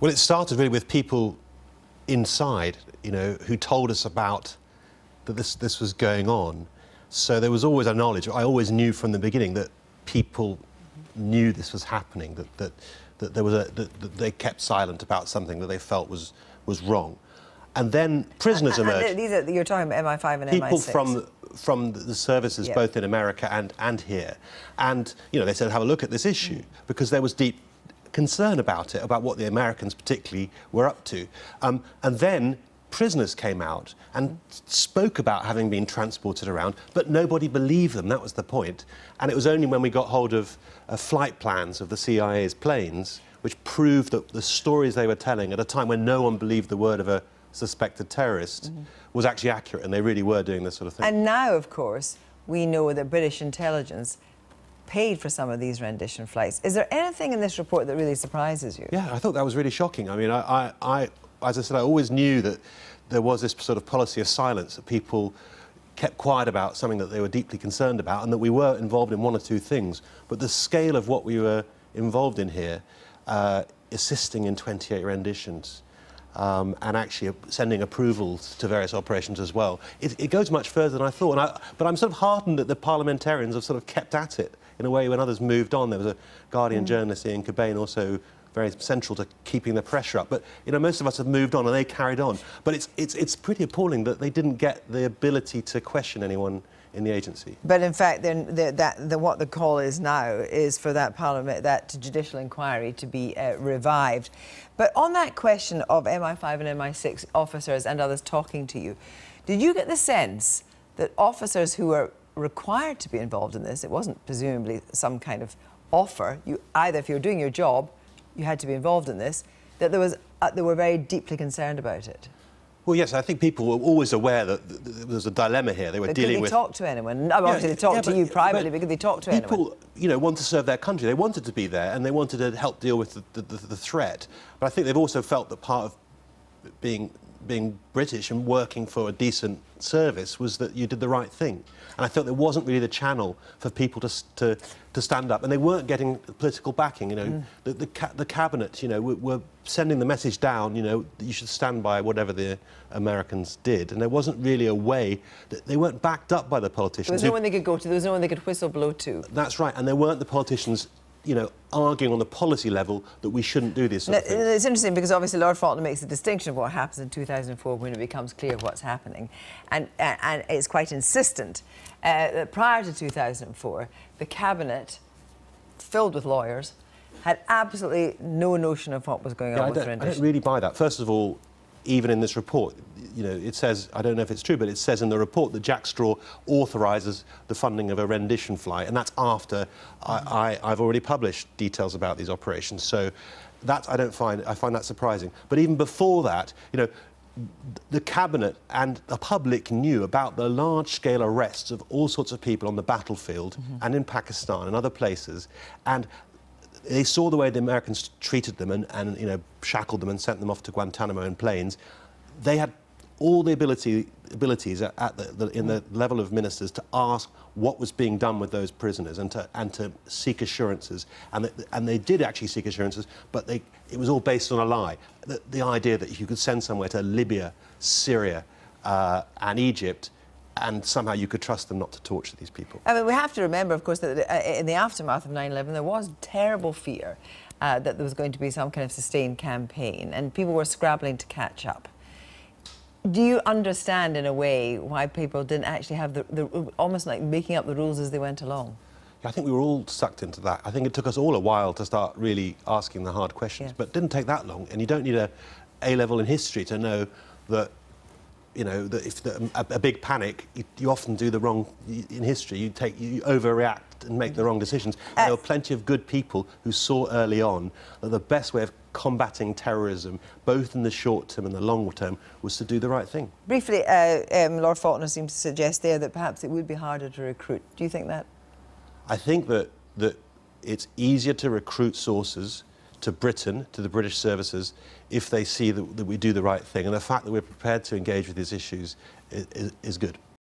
Well, it started really with people inside, you know, who told us about that this was going on. So there was always a knowledge. I always knew from the beginning that people knew this was happening, that there was that they kept silent about something that they felt was wrong. And then prisoners emerged. These are, you're talking about MI5 and people MI6. from the services, yeah, both in America and here. And, you know, they said, have a look at this issue, because there was deep concern about it, about what the Americans particularly were up to. And then prisoners came out and spoke about having been transported around, but nobody believed them. That was the point. And it was only when we got hold of flight plans of the CIA's planes, which proved that the stories they were telling at a time when no one believed the word of a suspected terrorist was actually accurate, and they really were doing this sort of thing. And now, of course, we know that British intelligence paid for some of these rendition flights. Is there anything in this report that really surprises you? Yeah, I thought that was really shocking. I mean, I as I said, I always knew that there was this sort of policy of silence, that people kept quiet about something that they were deeply concerned about, and that we were involved in one or two things. But the scale of what we were involved in here, assisting in 28 renditions, and actually sending approvals to various operations as well, it goes much further than I thought. But I'm sort of heartened that the parliamentarians have sort of kept at it in a way when others moved on. There was a Guardian journalist, Ian Cobain, also very central to keeping the pressure up. But, you know, most of us have moved on and they carried on. But it's pretty appalling that they didn't get the ability to question anyone in the agency. But in fact, then what the call is now is for that that judicial inquiry to be revived. But on that question of MI5 and MI6 officers and others talking to you, did you get the sense that officers who were required to be involved in this, it wasn't presumably some kind of offer, either if you were doing your job, you had to be involved in this, that they were very deeply concerned about it? Well, yes, I think people were always aware that there was a dilemma here. They were dealing with... Could they talk to anyone? Obviously, they talked to you privately, but could they talk to anyone? People, you know, want to serve their country. They wanted to be there, and they wanted to help deal with the threat. But I think they've also felt that part of being British and working for a decent service was that you did the right thing. And I felt there wasn't really the channel for people to stand up, and they weren't getting political backing. You know, the cabinet, you know, were sending the message down, you know, that you should stand by whatever the Americans did, and there wasn't really a way that they weren't backed up by the politicians. There was no one they could go to. There was no one they could whistle blow to. That's right, and there weren't the politicians, you know, arguing on the policy level that we shouldn't do this sort of thing. It's interesting because obviously Lord Faulkner makes a distinction of what happens in 2004 when it becomes clear what's happening, and it's quite insistent that prior to 2004, the cabinet, filled with lawyers, had absolutely no notion of what was going on with rendition. I don't really buy that. First of all, even in this report, you know, it says, I don't know if it's true, but it says in the report that Jack Straw authorises the funding of a rendition flight, and that's after I've already published details about these operations. So that I find that surprising. But even before that, you know, the cabinet and the public knew about the large-scale arrests of all sorts of people on the battlefield and in Pakistan and other places, and they saw the way the Americans treated them and you know, shackled them and sent them off to Guantanamo in planes. They had all the abilities in the level of ministers to ask what was being done with those prisoners and to seek assurances. And they did actually seek assurances, but it was all based on a lie. The idea that you could send somewhere to Libya, Syria and Egypt, and somehow you could trust them not to torture these people. I mean, we have to remember, of course, that in the aftermath of 9/11, there was terrible fear that there was going to be some kind of sustained campaign, and people were scrabbling to catch up. Do you understand, in a way, why people didn't actually have almost like making up the rules as they went along? I think we were all sucked into that. I think it took us all a while to start really asking the hard questions, but it didn't take that long. And you don't need a A-level in history to know that, you know, that if a big panic, you often do the wrong... In history, you overreact and make the wrong decisions. And there were plenty of good people who saw early on that the best way of combating terrorism, both in the short term and the long term, was to do the right thing. Briefly, Lord Faulkner seemed to suggest there that perhaps it would be harder to recruit. Do you think that? I think that it's easier to recruit sources to Britain, to the British services, if they see that we do the right thing. And the fact that we're prepared to engage with these issues is good.